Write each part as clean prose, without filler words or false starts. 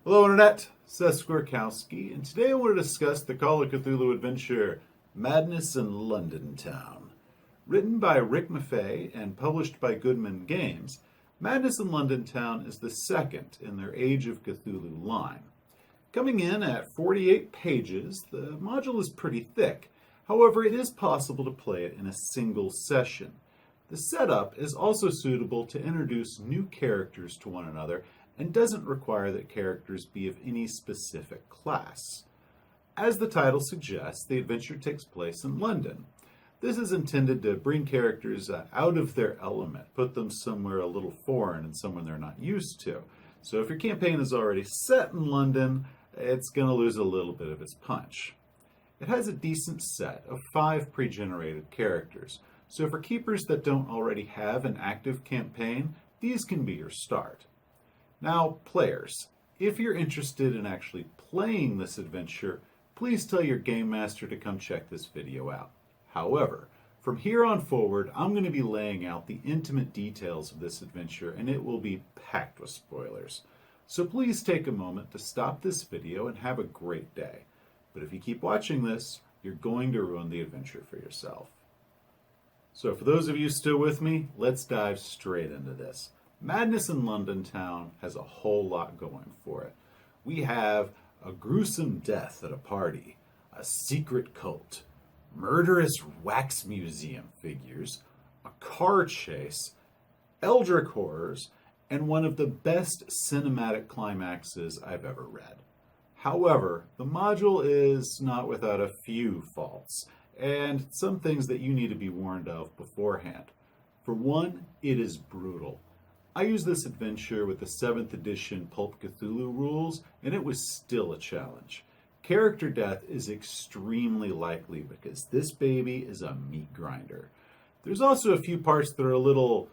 Hello Internet, Seth Skorkowski, and today I want to discuss the Call of Cthulhu adventure, Madness in London Town. Written by Rick Maffei and published by Goodman Games, Madness in London Town is the second in their Age of Cthulhu line. Coming in at 48 pages, the module is pretty thick. However, it is possible to play it in a single session. The setup is also suitable to introduce new characters to one another and doesn't require that characters be of any specific class. As the title suggests, the adventure takes place in London. This is intended to bring characters out of their element, put them somewhere a little foreign and somewhere they're not used to. So if your campaign is already set in London, it's going to lose a little bit of its punch. It has a decent set of 5 pre-generated characters, so for keepers that don't already have an active campaign, these can be your start. Now, players, if you're interested in actually playing this adventure, please tell your game master to come check this video out. However, from here on forward, I'm going to be laying out the intimate details of this adventure, and it will be packed with spoilers. So please take a moment to stop this video and have a great day. But if you keep watching this, you're going to ruin the adventure for yourself. So for those of you still with me, let's dive straight into this. Madness in London Town has a whole lot going for it. We have a gruesome death at a party, a secret cult, murderous wax museum figures, a car chase, eldritch horrors, and one of the best cinematic climaxes I've ever read. However, the module is not without a few faults, and some things that you need to be warned of beforehand. For one, it is brutal. I used this adventure with the 7th edition Pulp Cthulhu rules, and it was still a challenge. Character death is extremely likely because this baby is a meat grinder. There's also a few parts that are a little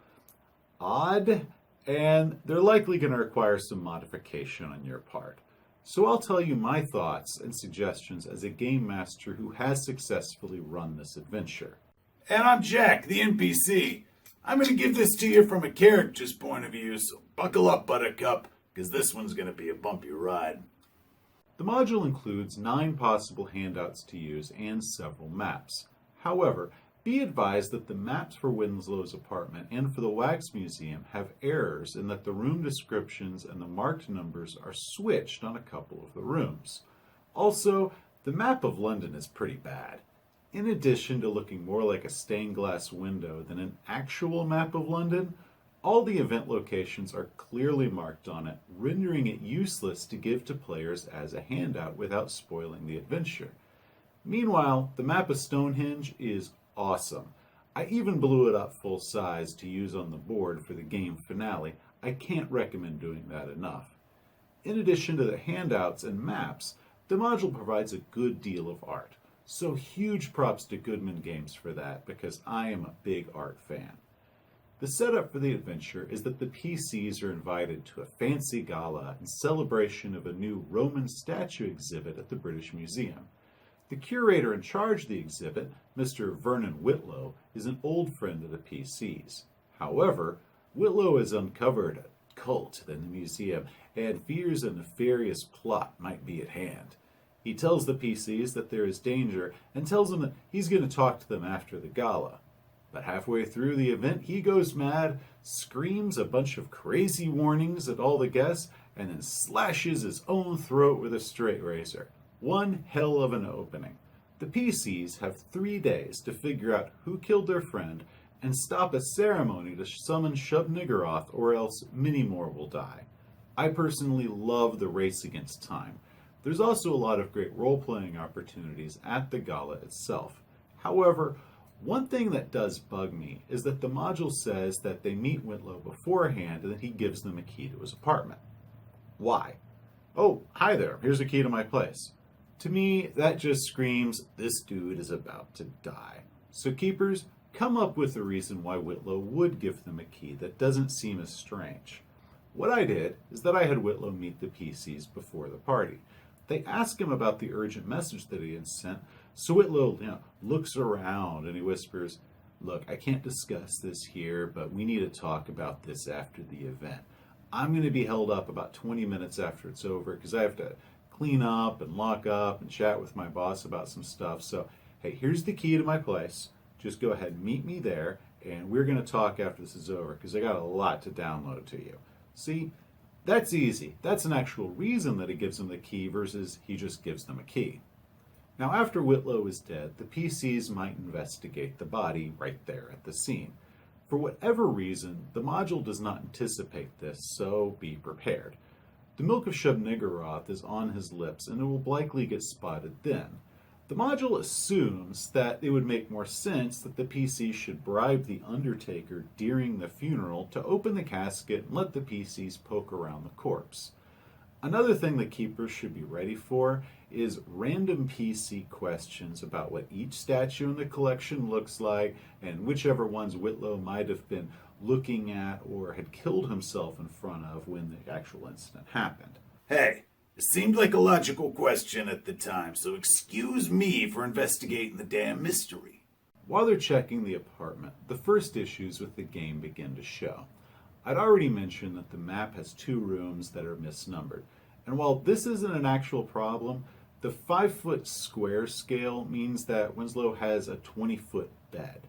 odd, and they're likely going to require some modification on your part. So I'll tell you my thoughts and suggestions as a game master who has successfully run this adventure. And I'm Jack, the NPC. I'm going to give this to you from a character's point of view, so buckle up, Buttercup, because this one's going to be a bumpy ride. The module includes 9 possible handouts to use and several maps. However, be advised that the maps for Winslow's apartment and for the Wax Museum have errors in that the room descriptions and the marked numbers are switched on a couple of the rooms. Also, the map of London is pretty bad. In addition to looking more like a stained glass window than an actual map of London, all the event locations are clearly marked on it, rendering it useless to give to players as a handout without spoiling the adventure. Meanwhile, the map of Stonehenge is awesome. I even blew it up full size to use on the board for the game finale. I can't recommend doing that enough. In addition to the handouts and maps, the module provides a good deal of art. So huge props to Goodman Games for that, because I am a big art fan. The setup for the adventure is that the PCs are invited to a fancy gala in celebration of a new Roman statue exhibit at the British Museum. The curator in charge of the exhibit, Mr. Vernon Whitlow, is an old friend of the PCs. However, Whitlow has uncovered a cult in the museum and fears a nefarious plot might be at hand. He tells the PCs that there is danger and tells them that he's going to talk to them after the gala. But halfway through the event, he goes mad, screams a bunch of crazy warnings at all the guests, and then slashes his own throat with a straight razor. One hell of an opening. The PCs have 3 days to figure out who killed their friend and stop a ceremony to summon Shub-Niggurath, or else many more will die. I personally love the race against time. There's also a lot of great role-playing opportunities at the gala itself. However, one thing that does bug me is that the module says that they meet Whitlow beforehand and that he gives them a key to his apartment. Why? Oh, hi there, here's a key to my place. To me, that just screams, this dude is about to die. So keepers, come up with a reason why Whitlow would give them a key that doesn't seem as strange. What I did is that I had Whitlow meet the PCs before the party. They ask him about the urgent message that he had sent, so Whitlow looks around and he whispers, "Look, I can't discuss this here, but we need to talk about this after the event. I'm going to be held up about 20 minutes after it's over because I have to clean up and lock up and chat with my boss about some stuff. So, hey, here's the key to my place. Just go ahead and meet me there, and we're going to talk after this is over because I got a lot to download to you. See, that's easy. That's an actual reason that he gives them the key versus he just gives them a key. Now, after Whitlow is dead, the PCs might investigate the body right there at the scene. For whatever reason, the module does not anticipate this, so be prepared. The milk of Shub-Niggurath is on his lips, and it will likely get spotted then. The module assumes that it would make more sense that the PC should bribe the Undertaker during the funeral to open the casket and let the PCs poke around the corpse. Another thing that keepers should be ready for is random PC questions about what each statue in the collection looks like and whichever ones Whitlow might have been looking at or had killed himself in front of when the actual incident happened. Hey, it seemed like a logical question at the time, so excuse me for investigating the damn mystery. While they're checking the apartment, the first issues with the game begin to show. I'd already mentioned that the map has 2 rooms that are misnumbered, and while this isn't an actual problem, the 5-foot square scale means that Winslow has a 20-foot bed.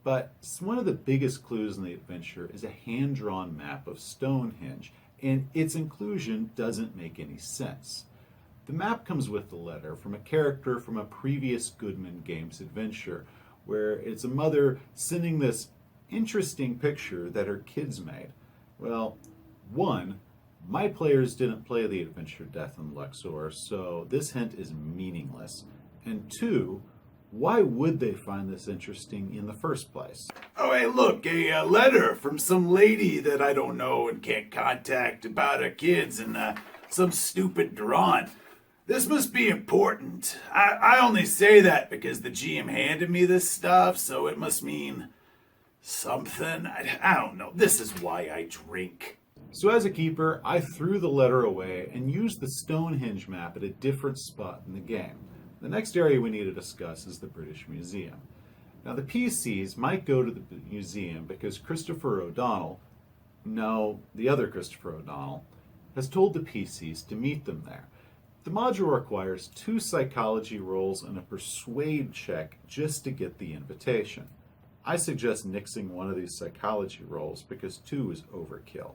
But one of the biggest clues in the adventure is a hand-drawn map of Stonehenge, and its inclusion doesn't make any sense. The map comes with the letter from a character from a previous Goodman Games adventure, where it's a mother sending this interesting picture that her kids made. Well, 1, my players didn't play the adventure Death in Luxor, so this hint is meaningless. And 2, why would they find this interesting in the first place? Oh, hey, look, a letter from some lady that I don't know and can't contact about her kids and some stupid drawing. This must be important. I only say that because the GM handed me this stuff, so it must mean something. I don't know. This is why I drink. So as a keeper, I threw the letter away and used the Stonehenge map at a different spot in the game. The next area we need to discuss is the British Museum. Now the PCs might go to the museum because Christopher O'Donnell, no, the other Christopher O'Donnell, has told the PCs to meet them there. The module requires 2 psychology rolls and a persuade check just to get the invitation. I suggest nixing one of these psychology rolls because 2 is overkill.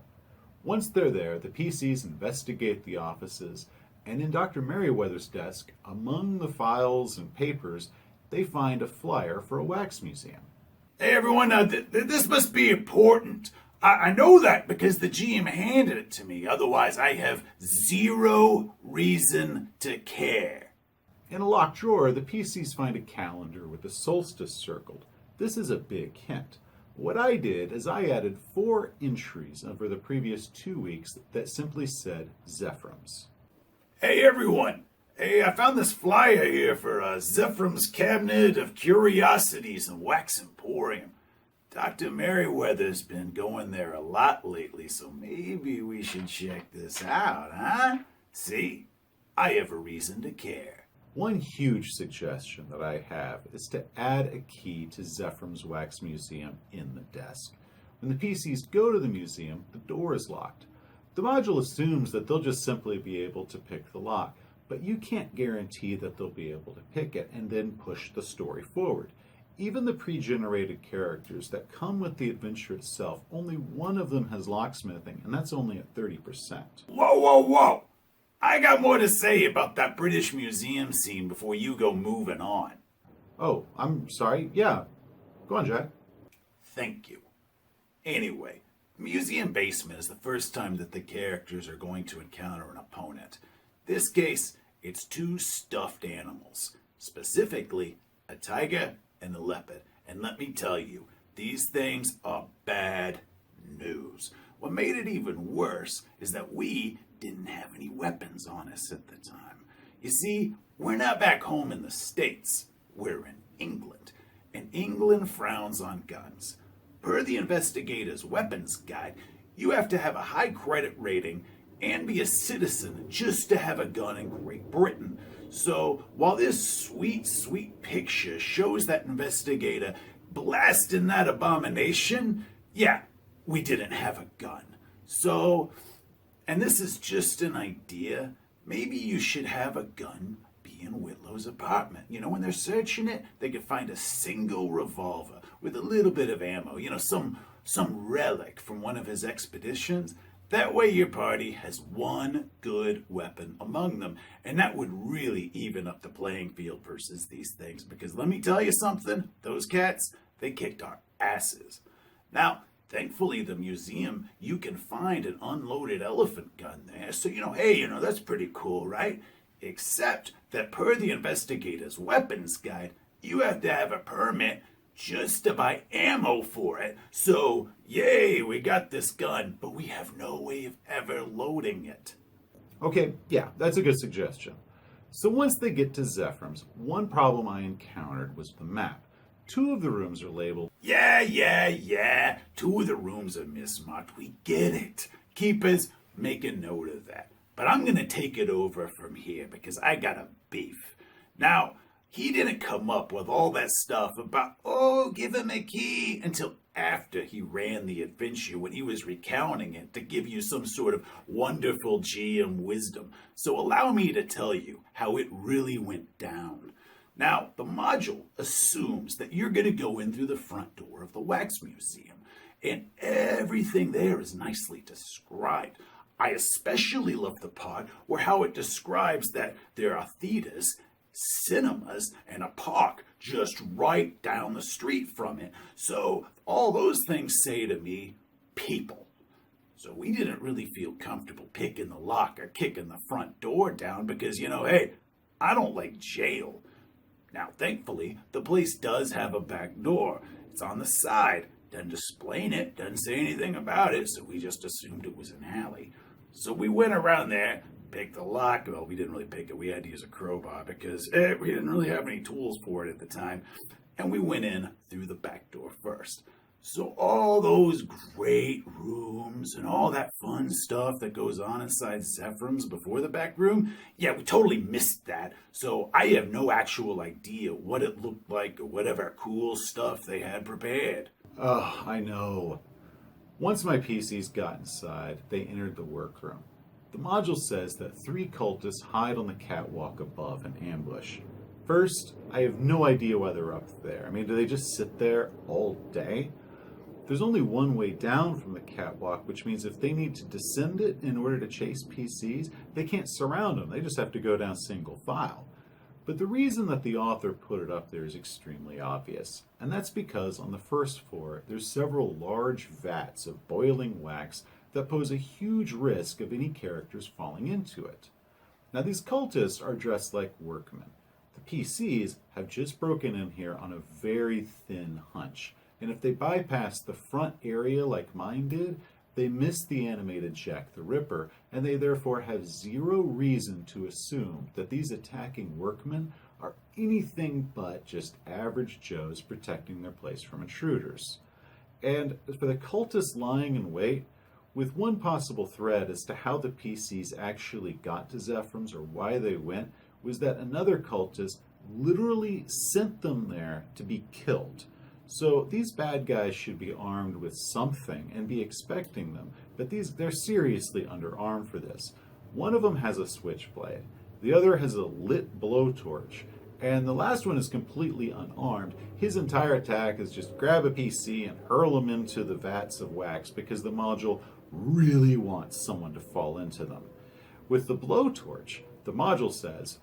Once they're there, the PCs investigate the offices, and in Dr. Merriweather's desk, among the files and papers, they find a flyer for a wax museum. Hey, everyone, this must be important. I know that because the GM handed it to me. Otherwise, I have 0 reason to care. In a locked drawer, the PCs find a calendar with the solstice circled. This is a big hint. What I did is I added 4 entries over the previous 2 weeks that simply said Zephram's. Hey, everyone. Hey, I found this flyer here for Zephram's Cabinet of Curiosities and Wax Emporium. Dr. Merriweather's been going there a lot lately, so maybe we should check this out, huh? See, I have a reason to care. One huge suggestion that I have is to add a key to Zephram's Wax Museum in the desk. When the PCs go to the museum, the door is locked. The module assumes that they'll just simply be able to pick the lock, but you can't guarantee that they'll be able to pick it and then push the story forward. Even the pre-generated characters that come with the adventure itself, only one of them has locksmithing, and that's only at 30%. Whoa, whoa, whoa! I got more to say about that British Museum scene before you go moving on. Oh, I'm sorry. Yeah. Go on, Jack. Thank you. Anyway, museum basement is the first time that the characters are going to encounter an opponent. This case, it's 2 stuffed animals. Specifically, a tiger and a leopard. And let me tell you, these things are bad news. What made it even worse is that we didn't have any weapons on us at the time. You see, we're not back home in the States. We're in England. And England frowns on guns. Per the investigator's weapons guide, you have to have a high credit rating and be a citizen just to have a gun in Great Britain. So while this sweet, sweet picture shows that investigator blasting that abomination, yeah, we didn't have a gun. So, and this is just an idea, maybe you should have a gun be in Whitlow's apartment. When they're searching it, they could find a single revolver with a little bit of ammo, some relic from one of his expeditions. That way your party has one good weapon among them, and that would really even up the playing field versus these things, because let me tell you something, those cats, they kicked our asses. Now, thankfully, the museum, you can find an unloaded elephant gun there, so hey, that's pretty cool, right? Except that per the investigator's weapons guide, you have to have a permit just to buy ammo for it. So, yay, we got this gun, but we have no way of ever loading it. Okay, yeah, that's a good suggestion. So once they get to Zephram's, one problem I encountered was the map. 2 of the rooms are labeled. Yeah. 2 of the rooms are mismarked. We get it. Keepers, make a note of that. But I'm going to take it over from here because I got a beef. Now, he didn't come up with all that stuff about, give him a key, until after he ran the adventure when he was recounting it to give you some sort of wonderful GM wisdom. So allow me to tell you how it really went down. Now, the module assumes that you're going to go in through the front door of the Wax Museum, and everything there is nicely described. I especially love the part where how it describes that there are theaters, cinemas, and a park just right down the street from it. So all those things say to me, people. So we didn't really feel comfortable picking the lock or kicking the front door down because, hey, I don't like jail. Now, thankfully, the place does have a back door. It's on the side. Doesn't explain it, doesn't say anything about it, so we just assumed it was an alley. So we went around there, picked the lock. Well, we didn't really pick it. We had to use a crowbar because we didn't really have any tools for it at the time. And we went in through the back door first. So all those great rooms and all that fun stuff that goes on inside Zephram's before the back room, yeah, we totally missed that. So I have no actual idea what it looked like or whatever cool stuff they had prepared. Oh, I know. Once my PCs got inside, they entered the workroom. The module says that 3 cultists hide on the catwalk above and ambush. First, I have no idea why they're up there. I mean, do they just sit there all day? There's only one way down from the catwalk, which means if they need to descend it in order to chase PCs, they can't surround them. They just have to go down single file. But the reason that the author put it up there is extremely obvious, and that's because on the first floor, there's several large vats of boiling wax that pose a huge risk of any characters falling into it. Now, these cultists are dressed like workmen. The PCs have just broken in here on a very thin hunch, and if they bypass the front area like mine did, they miss the animated Jack the Ripper, and they therefore have zero reason to assume that these attacking workmen are anything but just average Joes protecting their place from intruders. And for the cultists lying in wait, with one possible thread as to how the PCs actually got to Zephram's or why they went, was that another cultist literally sent them there to be killed. So these bad guys should be armed with something and be expecting them, but they're seriously underarmed for this. One of them has a switchblade, the other has a lit blowtorch, and the last one is completely unarmed. His entire attack is just grab a PC and hurl him into the vats of wax because the module really wants someone to fall into them. With the blowtorch, the module says,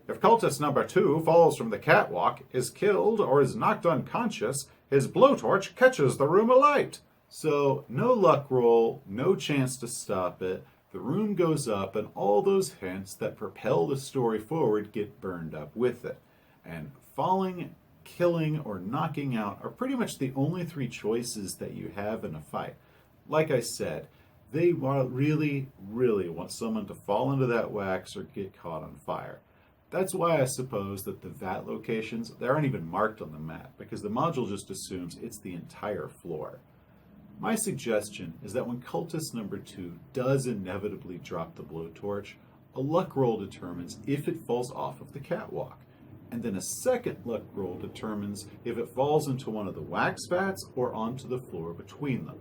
if cultist number 2 falls from the catwalk, is killed, or is knocked unconscious, his blowtorch catches the room alight. So, no luck roll, no chance to stop it. The room goes up, and all those hints that propel the story forward get burned up with it. And falling, killing, or knocking out are pretty much the only 3 choices that you have in a fight. Like I said, they really, really want someone to fall into that wax or get caught on fire. That's why I suppose that the VAT locations, they aren't even marked on the map, because the module just assumes it's the entire floor. My suggestion is that when cultist number 2 does inevitably drop the blowtorch, a luck roll determines if it falls off of the catwalk, and then a second luck roll determines if it falls into one of the wax vats or onto the floor between them.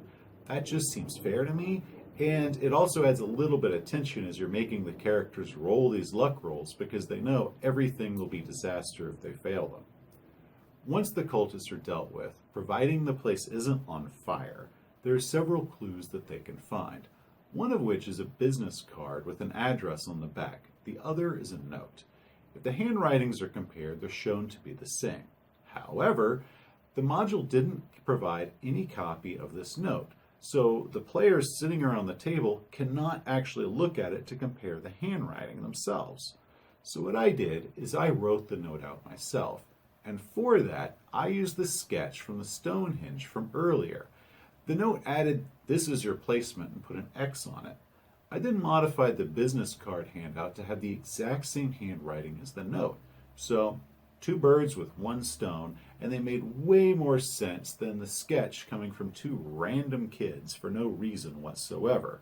That just seems fair to me, And it also adds a little bit of tension as you're making the characters roll these luck rolls because they know everything will be disaster if they fail them. Once the cultists are dealt with, providing the place isn't on fire, there are several clues that they can find, one of which is a business card with an address on the back. The other is a note. If the handwritings are compared, they're shown to be the same. However, the module didn't provide any copy of this note, so the players sitting around the table cannot actually look at it to compare the handwriting themselves. So what I did is I wrote the note out myself, and for that I used the sketch from the Stonehenge from earlier. The note added, "This is your placement," and put an X on it. I then modified the business card handout to have the exact same handwriting as the note. So, two birds with one stone, and they made way more sense than the sketch coming from two random kids for no reason whatsoever.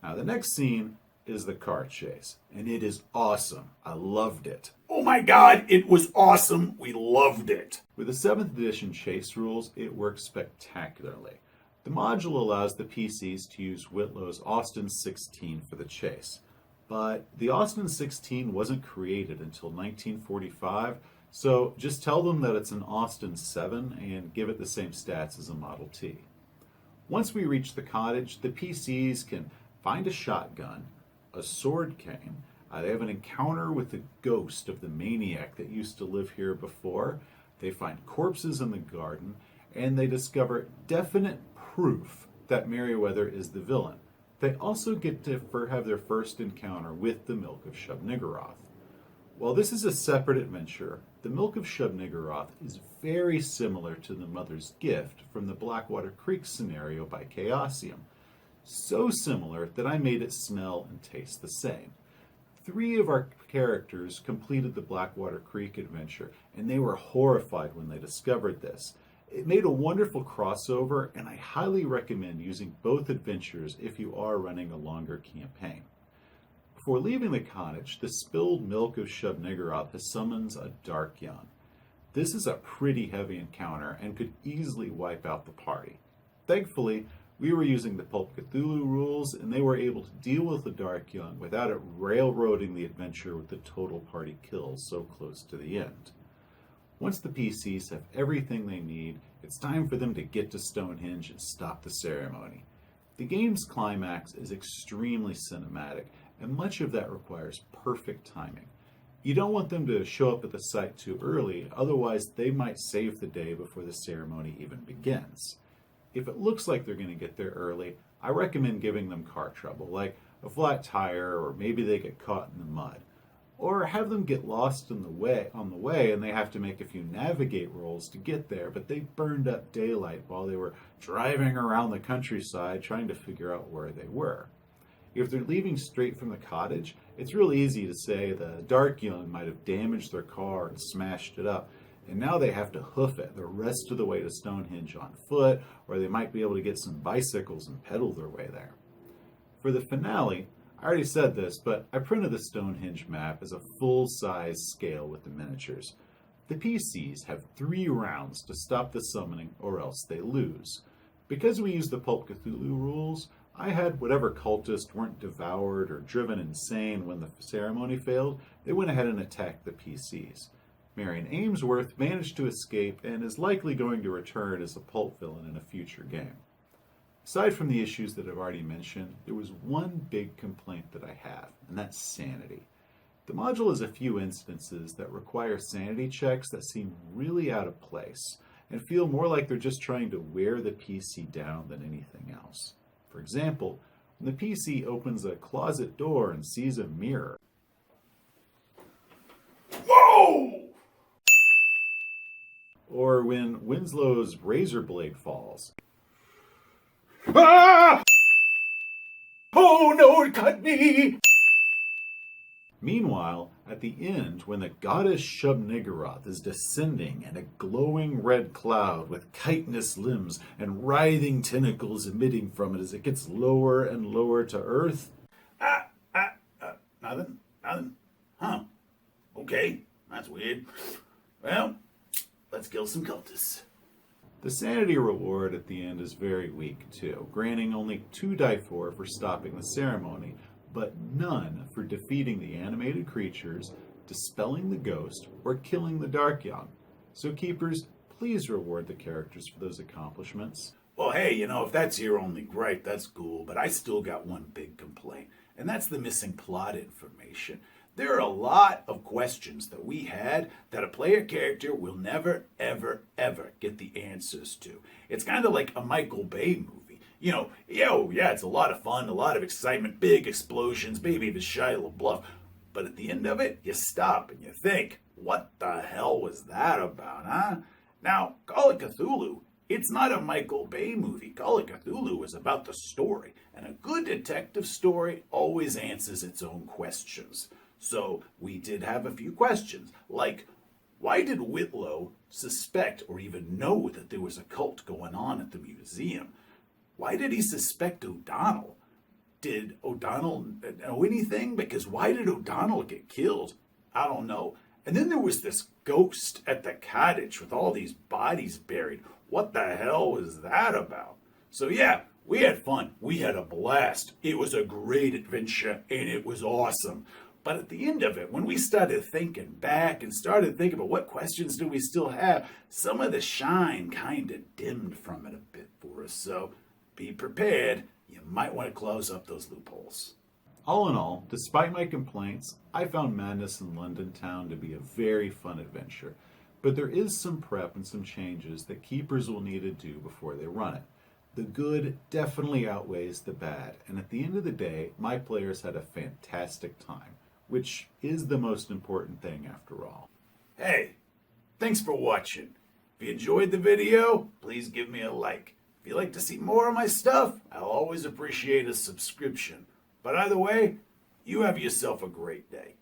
Now, the next scene is the car chase, and it is awesome. I loved it. Oh my god, it was awesome. We loved it. With the 7th edition chase rules, it works spectacularly. The module allows the PCs to use Whitlow's Austin 16 for the chase, but the Austin 16 wasn't created until 1945, so just tell them that it's an Austin 7 and give it the same stats as a Model T. Once we reach the cottage, the PCs can find a shotgun, a sword cane, they have an encounter with the ghost of the maniac that used to live here before, they find corpses in the garden, and they discover definite proof that Merryweather is the villain. They also get to have their first encounter with the Milk of Shub-Niggurath. While this is a separate adventure, the Milk of Shub-Niggurath is very similar to the Mother's Gift from the Blackwater Creek scenario by Chaosium. So similar that I made it smell and taste the same. 3 of our characters completed the Blackwater Creek adventure, and they were horrified when they discovered this. It made a wonderful crossover, and I highly recommend using both adventures if you are running a longer campaign. Before leaving the cottage, the spilled Milk of Shub-Niggurath summons a Dark Young. This is a pretty heavy encounter and could easily wipe out the party. Thankfully, we were using the Pulp Cthulhu rules, and they were able to deal with the Dark Young without it railroading the adventure with the total party kills so close to the end. Once the PCs have everything they need, it's time for them to get to Stonehenge and stop the ceremony. The game's climax is extremely cinematic, and much of that requires perfect timing. You don't want them to show up at the site too early, otherwise they might save the day before the ceremony even begins. If it looks like they're going to get there early, I recommend giving them car trouble, like a flat tire, or maybe they get caught in the mud. Or have them get lost on the way and they have to make a few navigate rolls to get there, but they burned up daylight while they were driving around the countryside trying to figure out where they were. If they're leaving straight from the cottage, it's real easy to say the Dark Young might have damaged their car and smashed it up, and now they have to hoof it the rest of the way to Stonehenge on foot, or they might be able to get some bicycles and pedal their way there. For the finale, I already said this, but I printed the Stonehenge map as a full-size scale with the miniatures. The PCs have 3 rounds to stop the summoning or else they lose. Because we used the Pulp Cthulhu rules, I had whatever cultists weren't devoured or driven insane when the ceremony failed, they went ahead and attacked the PCs. Marion Ainsworth managed to escape and is likely going to return as a pulp villain in a future game. Aside from the issues that I've already mentioned, there was one big complaint that I have, and that's sanity. The module has a few instances that require sanity checks that seem really out of place, and feel more like they're just trying to wear the PC down than anything else. For example, when the PC opens a closet door and sees a mirror. Whoa! Or when Winslow's razor blade falls. Ah! Oh no, it cut me! Meanwhile, at the end, when the goddess Shub-Niggurath is descending in a glowing red cloud with chitinous limbs and writhing tentacles emitting from it as it gets lower and lower to earth. Nothing. Huh. Okay, that's weird. Well, let's kill some cultists. The sanity reward at the end is very weak, too, granting only 2 die for stopping the ceremony, but none for defeating the animated creatures, dispelling the ghost, or killing the Dark Young. So keepers, please reward the characters for those accomplishments. Well, hey, if that's your only gripe, that's cool, but I still got one big complaint, and that's the missing plot information. There are a lot of questions that we had that a player character will never, ever, ever get the answers to. It's kind of like a Michael Bay movie. Yeah, it's a lot of fun, a lot of excitement, big explosions, maybe the Shia LaBeouf. But at the end of it, you stop and you think, what the hell was that about, huh? Now, Call of Cthulhu, it's not a Michael Bay movie. Call of Cthulhu is about the story, and a good detective story always answers its own questions. So we did have a few questions, like, why did Whitlow suspect or even know that there was a cult going on at the museum? Why did he suspect O'Donnell? Did O'Donnell know anything? Because why did O'Donnell get killed? I don't know. And then there was this ghost at the cottage with all these bodies buried. What the hell was that about? So yeah, we had fun. We had a blast. It was a great adventure, and it was awesome. But at the end of it, when we started thinking back and started thinking about what questions do we still have, some of the shine kind of dimmed from it a bit for us. So be prepared. You might want to close up those loopholes. All in all, despite my complaints, I found Madness in London Town to be a very fun adventure. But there is some prep and some changes that keepers will need to do before they run it. The good definitely outweighs the bad, and at the end of the day, my players had a fantastic time, which is the most important thing after all. Hey, thanks for watching. If you enjoyed the video, please give me a like. If you'd like to see more of my stuff, I'll always appreciate a subscription. But either way, you have yourself a great day.